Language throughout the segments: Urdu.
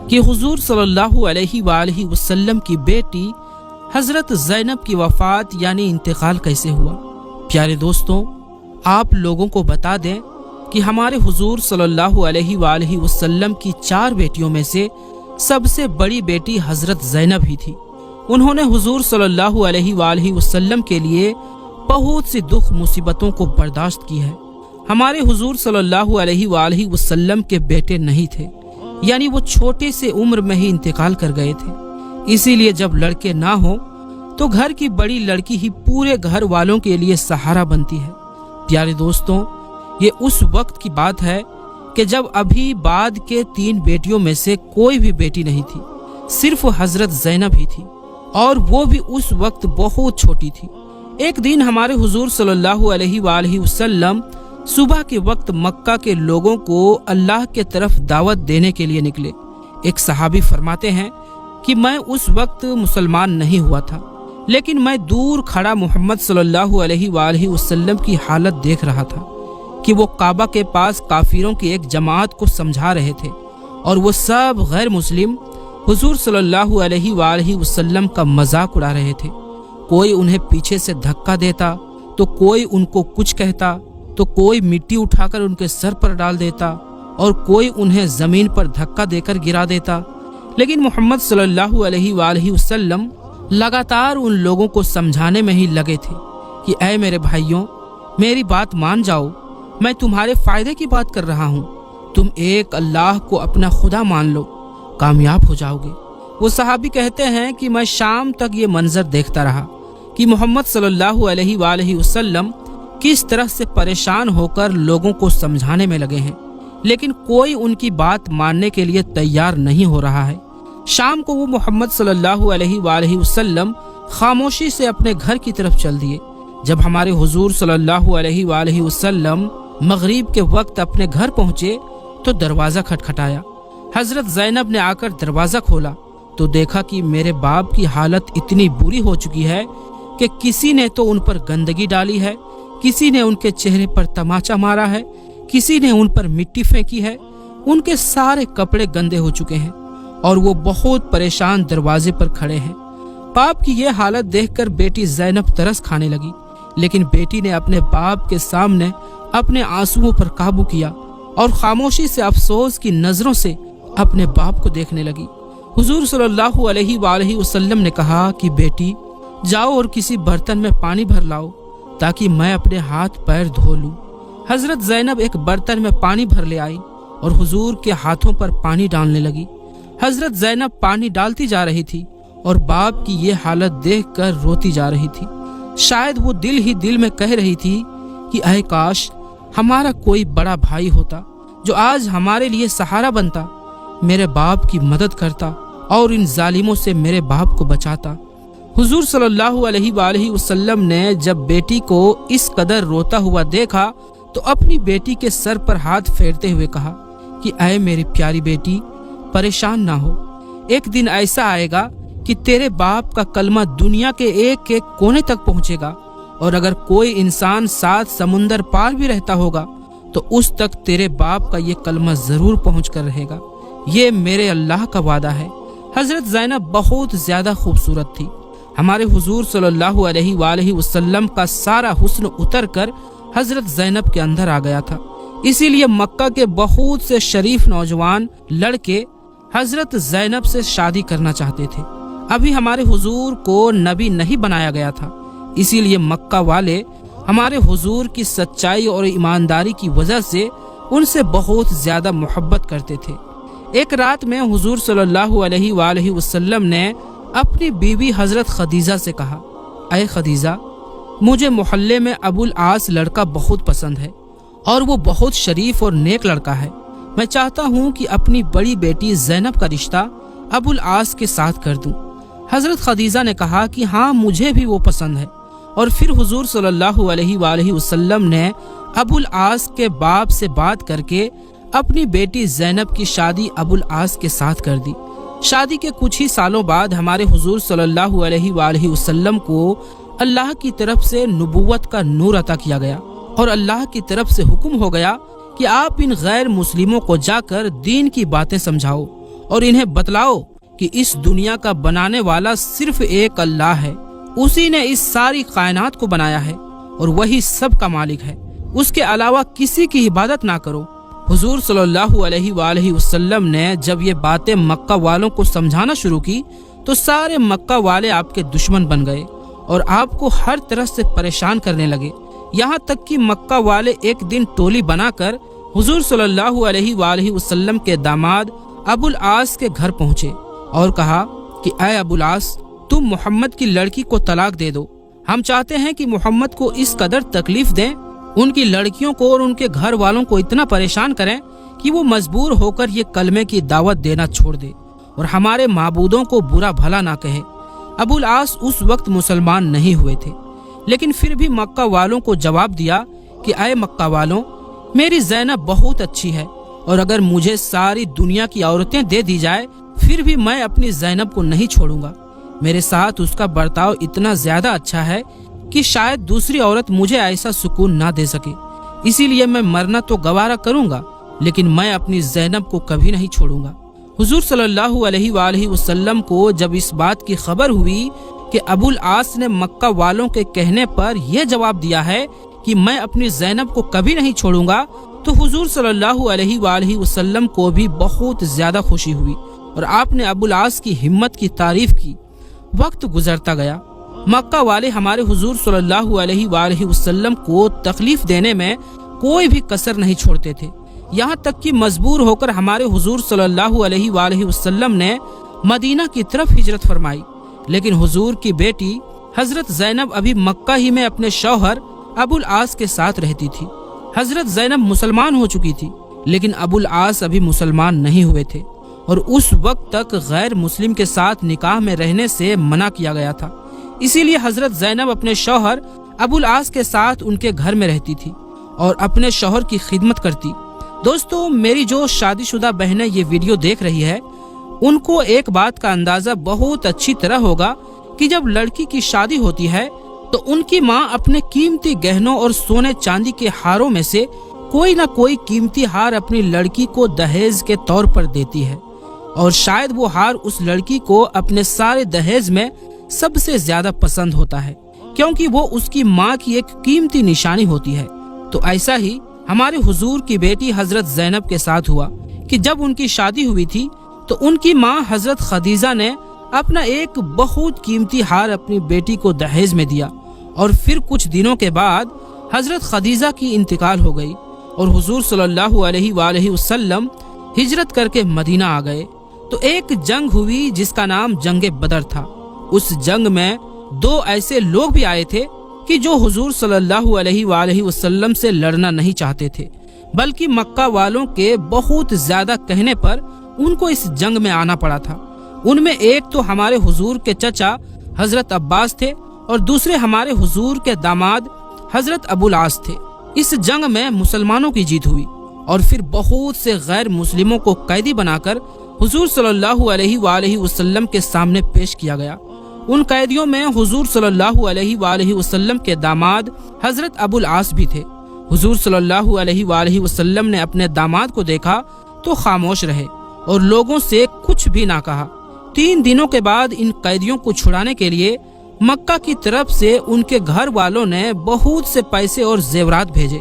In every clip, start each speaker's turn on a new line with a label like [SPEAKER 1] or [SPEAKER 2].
[SPEAKER 1] کہ حضور صلی اللہ علیہ وآلہ وسلم کی بیٹی حضرت زینب کی وفات یعنی انتقال کیسے ہوا۔ پیارے دوستوں، آپ لوگوں کو بتا دیں کہ ہمارے حضور صلی اللہ علیہ وآلہ وسلم کی 4 بیٹیوں میں سے سب سے بڑی بیٹی حضرت زینب ہی تھی۔ انہوں نے حضور صلی اللہ علیہ وآلہ وسلم کے لیے بہت سی دکھ مصیبتوں کو برداشت کی ہے۔ ہمارے حضور صلی اللہ علیہ وآلہ وسلم کے بیٹے نہیں تھے، یعنی وہ چھوٹے سے عمر میں ہی انتقال کر گئے تھے۔ اسی لیے جب لڑکے نہ ہوں تو گھر کی بڑی لڑکی ہی پورے گھر والوں کے لیے سہارا بنتی ہے۔ پیارے دوستوں، یہ اس وقت کی بات ہے کہ جب ابھی بعد کے 3 بیٹیوں میں سے کوئی بھی بیٹی نہیں تھی، صرف حضرت زینب ہی تھی، اور وہ بھی اس وقت بہت چھوٹی تھی۔ ایک دن ہمارے حضور صلی اللہ علیہ وآلہ وسلم صبح کے وقت مکہ کے لوگوں کو اللہ کے طرف دعوت دینے کے لیے نکلے۔ ایک صحابی فرماتے ہیں کہ میں اس وقت مسلمان نہیں ہوا تھا، لیکن میں دور کھڑا محمد صلی اللہ علیہ وآلہ وسلم کی حالت دیکھ رہا تھا کہ وہ کعبہ کے پاس کافروں کی ایک جماعت کو سمجھا رہے تھے، اور وہ سب غیر مسلم حضور صلی اللہ علیہ وآلہ وسلم کا مذاق اڑا رہے تھے۔ کوئی انہیں پیچھے سے دھکا دیتا تو کوئی ان کو کچھ کہتا، تو کوئی مٹی اٹھا کر ان کے سر پر ڈال دیتا، اور کوئی انہیں زمین پر دھکا دے کر گرا دیتا۔ لیکن محمد صلی اللہ علیہ وآلہ وسلم لگاتار ان لوگوں کو سمجھانے میں ہی لگے تھے کہ اے میرے بھائیوں، میری بات مان جاؤ، میں تمہارے فائدے کی بات کر رہا ہوں، تم ایک اللہ کو اپنا خدا مان لو، کامیاب ہو جاؤ گے۔ وہ صحابی کہتے ہیں کہ میں شام تک یہ منظر دیکھتا رہا کہ محمد صلی اللہ علیہ وآلہ وسلم کس طرح سے پریشان ہو کر لوگوں کو سمجھانے میں لگے ہیں، لیکن کوئی ان کی بات ماننے کے لیے تیار نہیں ہو رہا ہے۔ شام کو وہ محمد صلی اللہ علیہ وآلہ وسلم خاموشی سے اپنے گھر کی طرف چل دیے۔ جب ہمارے حضور صلی اللہ علیہ وآلہ وسلم مغرب کے وقت اپنے گھر پہنچے تو دروازہ کھٹکھٹایا۔ حضرت زینب نے آ کر دروازہ کھولا تو دیکھا کہ میرے باپ کی حالت اتنی بری ہو چکی ہے کہ کسی نے تو ان پر گندگی ڈالی ہے، کسی نے ان کے چہرے پر تماچا مارا ہے، کسی نے ان پر مٹی پھینکی ہے، ان کے سارے کپڑے گندے ہو چکے ہیں، اور وہ بہت پریشان دروازے پر کھڑے ہیں۔ باپ کی یہ حالت دیکھ کر بیٹی زینب ترس کھانے لگی، لیکن بیٹی نے اپنے باپ کے سامنے اپنے آنسوؤں پر قابو کیا اور خاموشی سے افسوس کی نظروں سے اپنے باپ کو دیکھنے لگی۔ حضور صلی اللہ علیہ وآلہ وسلم نے کہا کہ بیٹی جاؤ اور کسی برتن میں پانی بھر لاؤ تاکہ میں اپنے ہاتھ پیر دھو لوں۔ حضرت زینب ایک برتن میں پانی بھر لے آئی اور حضور کے ہاتھوں پر پانی ڈالنے لگی۔ حضرت زینب پانی ڈالتی جا رہی تھی اور باپ کی یہ حالت دیکھ کر روتی جا رہی تھی۔ شاید وہ دل ہی دل میں کہہ رہی تھی کہ اے کاش ہمارا کوئی بڑا بھائی ہوتا جو آج ہمارے لیے سہارا بنتا، میرے باپ کی مدد کرتا اور ان ظالموں سے میرے باپ کو بچاتا۔ حضور صلی اللہ علیہ وآلہ وسلم نے جب بیٹی کو اس قدر روتا ہوا دیکھا تو اپنی بیٹی کے سر پر ہاتھ پھیرتے ہوئے کہا کہ اے میری پیاری بیٹی، پریشان نہ ہو، ایک دن ایسا آئے گا کہ تیرے باپ کا کلمہ دنیا کے ایک ایک کونے تک پہنچے گا، اور اگر کوئی انسان 7 سمندر پار بھی رہتا ہوگا تو اس تک تیرے باپ کا یہ کلمہ ضرور پہنچ کر رہے گا، یہ میرے اللہ کا وعدہ ہے۔ حضرت زینب بہت زیادہ خوبصورت تھی۔ ہمارے حضور صلی اللہ علیہ وآلہ وسلم کا سارا حسن اتر کر حضرت زینب کے اندر آ گیا تھا، اسی لیے مکہ کے بہت سے شریف نوجوان لڑکے حضرت زینب سے شادی کرنا چاہتے تھے۔ ابھی ہمارے حضور کو نبی نہیں بنایا گیا تھا، اسی لیے مکہ والے ہمارے حضور کی سچائی اور ایمانداری کی وجہ سے ان سے بہت زیادہ محبت کرتے تھے۔ ایک رات میں حضور صلی اللہ علیہ وآلہ وسلم نے اپنی بیوی حضرت خدیجہ سے کہا، اے خدیجہ، مجھے محلے میں ابو العاص لڑکا بہت پسند ہے اور وہ بہت شریف اور نیک لڑکا ہے، میں چاہتا ہوں کہ اپنی بڑی بیٹی زینب کا رشتہ ابو العاص کے ساتھ کر دوں۔ حضرت خدیجہ نے کہا کہ ہاں مجھے بھی وہ پسند ہے، اور پھر حضور صلی اللہ علیہ وآلہ وسلم نے ابو العاص کے باپ سے بات کر کے اپنی بیٹی زینب کی شادی ابو العاص کے ساتھ کر دی۔ شادی کے کچھ ہی سالوں بعد ہمارے حضور صلی اللہ علیہ وآلہ وسلم کو اللہ کی طرف سے نبوت کا نور عطا کیا گیا، اور اللہ کی طرف سے حکم ہو گیا کہ آپ ان غیر مسلموں کو جا کر دین کی باتیں سمجھاؤ اور انہیں بتلاؤ کہ اس دنیا کا بنانے والا صرف ایک اللہ ہے، اسی نے اس ساری کائنات کو بنایا ہے اور وہی سب کا مالک ہے، اس کے علاوہ کسی کی عبادت نہ کرو۔ حضور صلی اللہ علیہ وآلہ وسلم نے جب یہ باتیں مکہ والوں کو سمجھانا شروع کی تو سارے مکہ والے آپ کے دشمن بن گئے اور آپ کو ہر طرح سے پریشان کرنے لگے، یہاں تک کہ مکہ والے ایک دن ٹولی بنا کر حضور صلی اللہ علیہ وآلہ وسلم کے داماد ابو العاص کے گھر پہنچے اور کہا کہ اے ابو العاص، تم محمد کی لڑکی کو طلاق دے دو، ہم چاہتے ہیں کہ محمد کو اس قدر تکلیف دیں، ان کی لڑکیوں کو اور ان کے گھر والوں کو اتنا پریشان کریں کہ وہ مجبور ہو کر یہ کلمے کی دعوت دینا چھوڑ دے اور ہمارے معبودوں کو برا بھلا نہ کہے۔ ابو العاص اس وقت مسلمان نہیں ہوئے تھے، لیکن پھر بھی مکہ والوں کو جواب دیا کہ اے مکہ والوں، میری زینب بہت اچھی ہے اور اگر مجھے ساری دنیا کی عورتیں دے دی جائے پھر بھی میں اپنی زینب کو نہیں چھوڑوں گا، میرے ساتھ اس کا برتاؤ اتنا زیادہ اچھا ہے کہ شاید دوسری عورت مجھے ایسا سکون نہ دے سکے، اسی لیے میں مرنا تو گوارا کروں گا لیکن میں اپنی زینب کو کبھی نہیں چھوڑوں گا۔ حضور صلی اللہ علیہ وآلہ وسلم کو جب اس بات کی خبر ہوئی کہ ابو العاص نے مکہ والوں کے کہنے پر یہ جواب دیا ہے کہ میں اپنی زینب کو کبھی نہیں چھوڑوں گا، تو حضور صلی اللہ علیہ وآلہ وسلم کو بھی بہت زیادہ خوشی ہوئی اور آپ نے ابو العاص کی ہمت کی تعریف کی۔ وقت گزرتا گیا، مکہ والے ہمارے حضور صلی اللہ علیہ وآلہ وسلم کو تکلیف دینے میں کوئی بھی کسر نہیں چھوڑتے تھے، یہاں تک کہ مجبور ہو کر ہمارے حضور صلی اللہ علیہ وآلہ وسلم نے مدینہ کی طرف ہجرت فرمائی، لیکن حضور کی بیٹی حضرت زینب ابھی مکہ ہی میں اپنے شوہر ابو العاص کے ساتھ رہتی تھی۔ حضرت زینب مسلمان ہو چکی تھی لیکن ابو العاص ابھی مسلمان نہیں ہوئے تھے اور اس وقت تک غیر مسلم کے ساتھ نکاح میں رہنے سے منع کیا گیا تھا، اسی لیے حضرت زینب اپنے شوہر ابو العاص کے ساتھ ان کے گھر میں رہتی تھی اور اپنے شوہر کی خدمت کرتی۔ دوستو، میری جو شادی شدہ بہنیں یہ ویڈیو دیکھ رہی ہے ان کو ایک بات کا اندازہ بہت اچھی طرح ہوگا کہ جب لڑکی کی شادی ہوتی ہے تو ان کی ماں اپنے قیمتی گہنوں اور سونے چاندی کے ہاروں میں سے کوئی نہ کوئی قیمتی ہار اپنی لڑکی کو دہیز کے طور پر دیتی ہے، اور شاید وہ ہار اس لڑکی کو اپنے سارے دہیز میں سب سے زیادہ پسند ہوتا ہے کیونکہ وہ اس کی ماں کی ایک قیمتی نشانی ہوتی ہے۔ تو ایسا ہی ہمارے حضور کی بیٹی حضرت زینب کے ساتھ ہوا کہ جب ان کی شادی ہوئی تھی تو ان کی ماں حضرت خدیجہ نے اپنا ایک بہت قیمتی ہار اپنی بیٹی کو دہیز میں دیا، اور پھر کچھ دنوں کے بعد حضرت خدیجہ کی انتقال ہو گئی اور حضور صلی اللہ علیہ وآلہ وسلم ہجرت کر کے مدینہ آ گئے۔ تو ایک جنگ ہوئی جس کا نام جنگ بدر تھا۔ اس جنگ میں دو ایسے لوگ بھی آئے تھے کہ جو حضور صلی اللہ علیہ وآلہ وسلم سے لڑنا نہیں چاہتے تھے، بلکہ مکہ والوں کے بہت زیادہ کہنے پر ان کو اس جنگ میں آنا پڑا تھا۔ ان میں ایک تو ہمارے حضور کے چچا حضرت عباس تھے اور دوسرے ہمارے حضور کے داماد حضرت ابو العاص تھے۔ اس جنگ میں مسلمانوں کی جیت ہوئی اور پھر بہت سے غیر مسلموں کو قیدی بنا کر حضور صلی اللہ علیہ وآلہ وسلم کے سامنے پیش کیا گیا۔ ان قیدیوں میں حضور صلی اللہ علیہ وآلہ وسلم کے داماد حضرت ابو العاص بھی تھے۔ حضور صلی اللہ علیہ وآلہ وسلم نے اپنے داماد کو دیکھا تو خاموش رہے اور لوگوں سے کچھ بھی نہ کہا۔ 3 دنوں کے بعد ان قیدیوں کو چھڑانے کے لیے مکہ کی طرف سے ان کے گھر والوں نے بہت سے پیسے اور زیورات بھیجے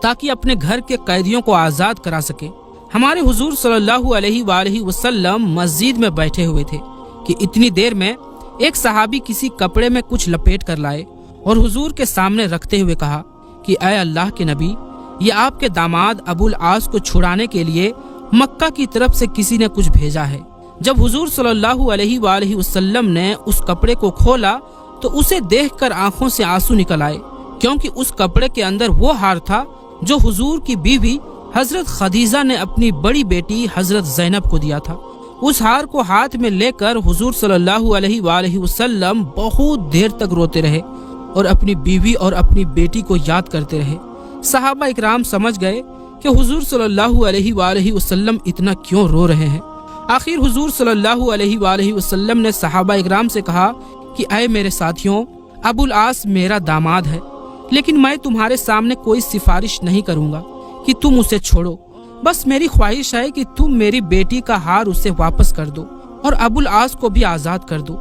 [SPEAKER 1] تاکہ اپنے گھر کے قیدیوں کو آزاد کرا سکے۔ ہمارے حضور صلی اللہ علیہ وآلہ وسلم مسجد میں بیٹھے ہوئے تھے کہ اتنی دیر میں ایک صحابی کسی کپڑے میں کچھ لپیٹ کر لائے اور حضور کے سامنے رکھتے ہوئے کہا کہ اے اللہ کے نبی، یہ آپ کے داماد ابو العاص کو چھڑانے کے لیے مکہ کی طرف سے کسی نے کچھ بھیجا ہے۔ جب حضور صلی اللہ علیہ وآلہ وسلم نے اس کپڑے کو کھولا تو اسے دیکھ کر آنکھوں سے آنسو نکل آئے، کیونکہ اس کپڑے کے اندر وہ ہار تھا جو حضور کی بیوی حضرت خدیجہ نے اپنی بڑی بیٹی حضرت زینب کو دیا تھا۔ اس ہار کو ہاتھ میں لے کر حضور صلی اللہ علیہ وآلہ وسلم بہت دیر تک روتے رہے اور اپنی بیوی اور اپنی بیٹی کو یاد کرتے رہے۔ صحابہ اکرام سمجھ گئے کہ حضور صلی اللہ علیہ وآلہ وسلم اتنا کیوں رو رہے ہیں۔ آخر حضور صلی اللہ علیہ وآلہ وسلم نے صحابہ اکرام سے کہا کہ اے میرے ساتھیوں، ابو العاص میرا داماد ہے، لیکن میں تمہارے سامنے کوئی سفارش نہیں کروں گا کہ تم اسے چھوڑو، بس میری خواہش ہے کہ تم میری بیٹی کا ہار اسے واپس کر دو اور ابو العاص کو بھی آزاد کر دو۔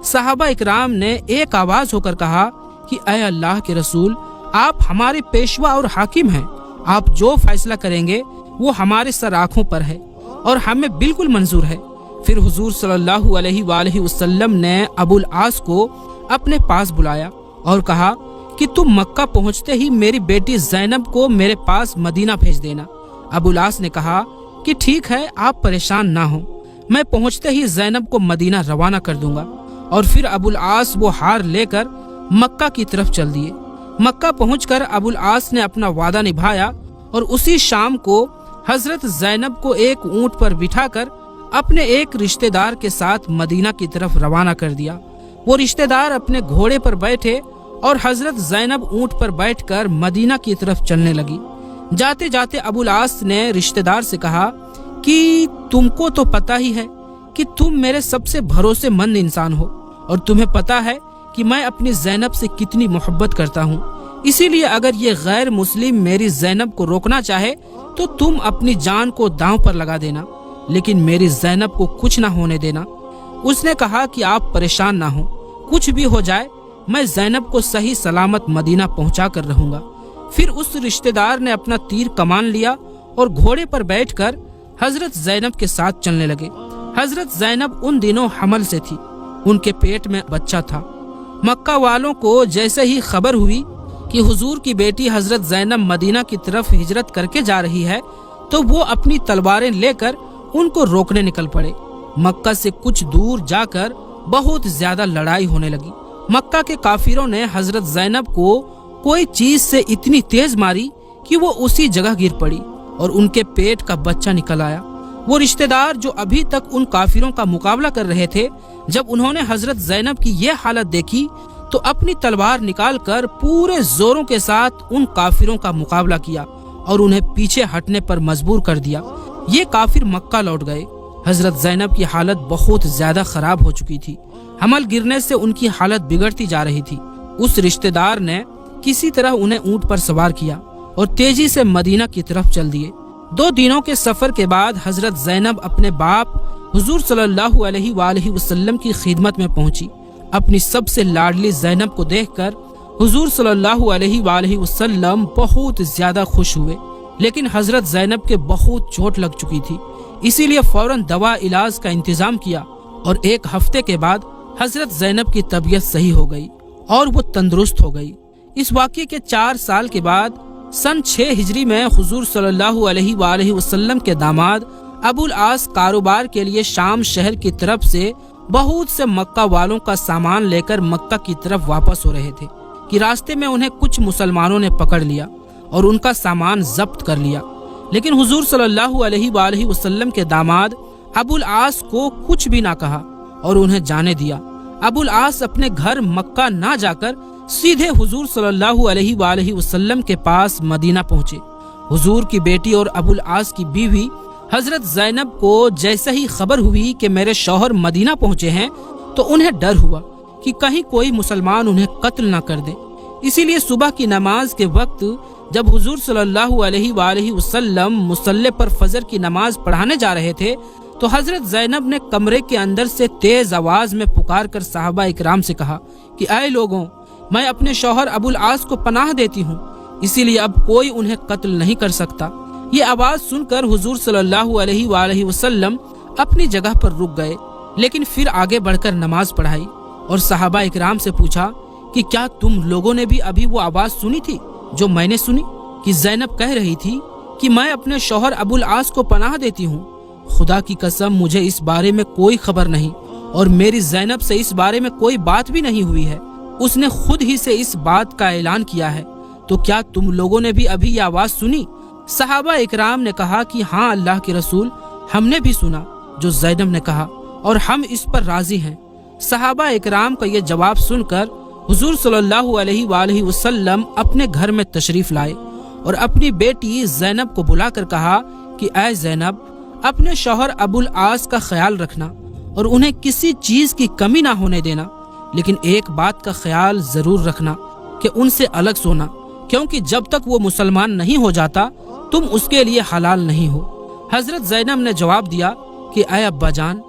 [SPEAKER 1] صحابہ اکرام نے ایک آواز ہو کر کہا کہ اے اللہ کے رسول، آپ ہمارے پیشوا اور حاکم ہیں، آپ جو فیصلہ کریں گے وہ ہمارے سر آنکھوں پر ہے اور ہمیں بالکل منظور ہے۔ پھر حضور صلی اللہ علیہ وآلہ وسلم نے ابو العاص کو اپنے پاس بلایا اور کہا کہ تم مکہ پہنچتے ہی میری بیٹی زینب کو میرے پاس مدینہ بھیج دینا۔ ابو العاص نے کہا کہ ٹھیک ہے، آپ پریشان نہ ہوں، میں پہنچتے ہی زینب کو مدینہ روانہ کر دوں گا۔ اور پھر ابو العاص وہ ہار لے کر مکہ کی طرف چل دیے۔ مکہ پہنچ کر ابو العاص نے اپنا وعدہ نبھایا اور اسی شام کو حضرت زینب کو ایک اونٹ پر بٹھا کر اپنے ایک رشتہ دار کے ساتھ مدینہ کی طرف روانہ کر دیا۔ وہ رشتہ دار اپنے گھوڑے پر بیٹھے اور حضرت زینب اونٹ پر بیٹھ کر مدینہ کی طرف چلنے لگی۔ جاتے جاتے ابو العاص نے رشتہ دار سے کہا کہ تم کو تو پتہ ہی ہے کہ تم میرے سب سے بھروسے مند انسان ہو اور تمہیں پتہ ہے کہ میں اپنی زینب سے کتنی محبت کرتا ہوں، اسی لیے اگر یہ غیر مسلم میری زینب کو روکنا چاہے تو تم اپنی جان کو داؤں پر لگا دینا، لیکن میری زینب کو کچھ نہ ہونے دینا۔ اس نے کہا کہ آپ پریشان نہ ہوں، کچھ بھی ہو جائے میں زینب کو صحیح سلامت مدینہ پہنچا کر رہوں گا۔ پھر اس رشتہ دار نے اپنا تیر کمان لیا اور گھوڑے پر بیٹھ کر حضرت زینب کے ساتھ چلنے لگے۔ حضرت زینب ان دنوں حمل سے تھی، ان کے پیٹ میں بچہ تھا۔ مکہ والوں کو جیسے ہی خبر ہوئی کہ حضور کی بیٹی حضرت زینب مدینہ کی طرف ہجرت کر کے جا رہی ہے تو وہ اپنی تلواریں لے کر ان کو روکنے نکل پڑے۔ مکہ سے کچھ دور جا کر بہت زیادہ لڑائی ہونے لگی۔ مکہ کے کافروں نے حضرت زینب کو کوئی چیز سے اتنی تیز ماری کہ وہ اسی جگہ گر پڑی اور ان کے پیٹ کا بچہ نکل آیا۔ وہ رشتہ دار جو ابھی تک ان کافروں کا مقابلہ کر رہے تھے، جب انہوں نے حضرت زینب کی یہ حالت دیکھی تو اپنی تلوار نکال کر پورے زوروں کے ساتھ ان کافروں کا مقابلہ کیا اور انہیں پیچھے ہٹنے پر مجبور کر دیا۔ یہ کافر مکہ لوٹ گئے۔ حضرت زینب کی حالت بہت زیادہ خراب ہو چکی تھی، حمل گرنے سے ان کی حالت بگڑتی جا رہی تھی۔ اس رشتہ دار نے کسی طرح انہیں اونٹ پر سوار کیا اور تیزی سے مدینہ کی طرف چل دیے۔ 2 دنوں کے سفر کے بعد حضرت زینب اپنے باپ حضور صلی اللہ علیہ وآلہ وسلم کی خدمت میں پہنچی۔ اپنی سب سے لاڈلی زینب کو دیکھ کر حضور صلی اللہ علیہ وآلہ وسلم بہت زیادہ خوش ہوئے، لیکن حضرت زینب کے بہت چوٹ لگ چکی تھی، اسی لیے فوراً دوا علاج کا انتظام کیا اور 1 ہفتے کے بعد حضرت زینب کی طبیعت صحیح ہو گئی اور وہ تندرست ہو گئی۔ اس واقعے کے 4 سال کے بعد سن 6 ہجری میں حضور صلی اللہ علیہ وآلہ وسلم کے داماد ابو العاص کاروبار کے لیے شام شہر کی طرف سے بہت سے مکہ والوں کا سامان لے کر مکہ کی طرف واپس ہو رہے تھے کہ راستے میں انہیں کچھ مسلمانوں نے پکڑ لیا اور ان کا سامان ضبط کر لیا، لیکن حضور صلی اللہ علیہ وآلہ وسلم کے داماد ابو العاص کو کچھ بھی نہ کہا اور انہیں جانے دیا۔ ابو العاص اپنے گھر مکہ نہ جا کر سیدھے حضور صلی اللہ علیہ وآلہ وسلم کے پاس مدینہ پہنچے۔ حضور کی بیٹی اور ابو العاص کی بیوی حضرت زینب کو جیسے ہی خبر ہوئی کہ میرے شوہر مدینہ پہنچے ہیں تو انہیں ڈر ہوا کہ کہیں کوئی مسلمان انہیں قتل نہ کر دے، اسی لیے صبح کی نماز کے وقت جب حضور صلی اللہ علیہ وآلہ وسلم مصلی پر فجر کی نماز پڑھانے جا رہے تھے تو حضرت زینب نے کمرے کے اندر سے تیز آواز میں پکار کر صحابہ اکرام سے کہا کہ اے لوگوں، میں اپنے شوہر ابو العاص کو پناہ دیتی ہوں، اسی لیے اب کوئی انہیں قتل نہیں کر سکتا۔ یہ آواز سن کر حضور صلی اللہ علیہ وآلہ وسلم اپنی جگہ پر رک گئے، لیکن پھر آگے بڑھ کر نماز پڑھائی اور صحابہ اکرام سے پوچھا کہ کیا تم لوگوں نے بھی ابھی وہ آواز سنی تھی جو میں نے سنی کہ زینب کہہ رہی تھی کہ میں اپنے شوہر ابو العاص کو پناہ دیتی ہوں؟ خدا کی قسم مجھے اس بارے میں کوئی خبر نہیں اور میری زینب سے اس بارے میں کوئی بات بھی نہیں ہوئی ہے، اس نے خود ہی سے اس بات کا اعلان کیا ہے، تو کیا تم لوگوں نے بھی ابھی یہ آواز سنی؟ صحابہ اکرام نے کہا کہ ہاں اللہ کے رسول، ہم نے بھی سنا جو زینب نے کہا اور ہم اس پر راضی ہیں۔ صحابہ اکرام کا یہ جواب سن کر حضور صلی اللہ علیہ وآلہ وسلم اپنے گھر میں تشریف لائے اور اپنی بیٹی زینب کو بلا کر کہا کہ اے زینب، اپنے شوہر ابو العاص کا خیال رکھنا اور انہیں کسی چیز کی کمی نہ ہونے دینا، لیکن ایک بات کا خیال ضرور رکھنا کہ ان سے الگ سونا، کیونکہ جب تک وہ مسلمان نہیں ہو جاتا تم اس کے لیے حلال نہیں ہو۔ حضرت زینب نے جواب دیا کہ اے ابا جان،